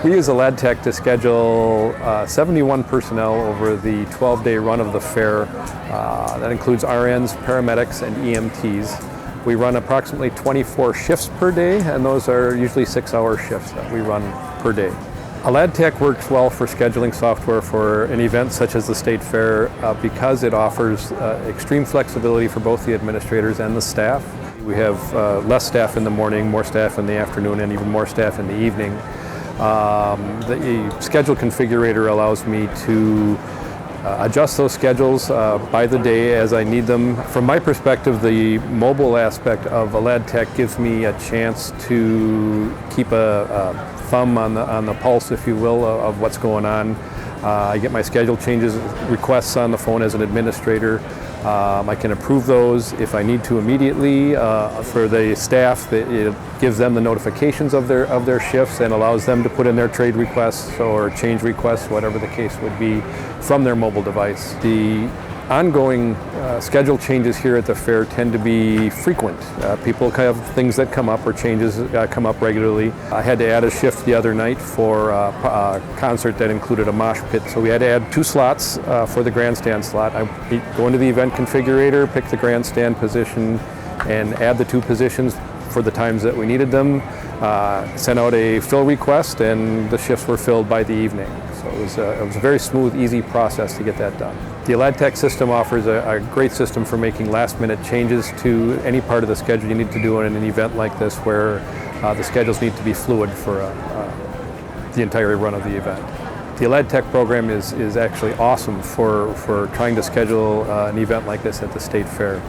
We use Aladtec to schedule 71 personnel over the 12-day run of the fair. That includes RNs, paramedics, and EMTs. We run approximately 24 shifts per day, and those are usually 6-hour shifts that we run per day. Aladtec works well for scheduling software for an event such as the State Fair because it offers extreme flexibility for both the administrators and the staff. We have less staff in the morning, more staff in the afternoon, and even more staff in the evening. The schedule configurator allows me to adjust those schedules by the day as I need them. From my perspective, the mobile aspect of Aladtec gives me a chance to keep a thumb on the pulse, if you will, of what's going on. I get my schedule changes requests on the phone as an administrator. I can approve those if I need to immediately. For the staff, it gives them the notifications of their shifts and allows them to put in their trade requests or change requests, whatever the case would be, from their mobile device. The ongoing schedule changes here at the fair tend to be frequent. People have things that come up or changes come up regularly. I had to add a shift the other night for a concert that included a mosh pit, so we had to add 2 slots for the grandstand slot. I go into the event configurator, pick the grandstand position, and add the 2 positions for the times that we needed them, sent out a fill request, and the shifts were filled by the evening. So it was a very smooth, easy process to get that done. The Aladtec system offers a great system for making last-minute changes to any part of the schedule you need to do in an event like this, where the schedules need to be fluid for the entire run of the event. The Aladtec program is actually awesome for trying to schedule an event like this at the State Fair.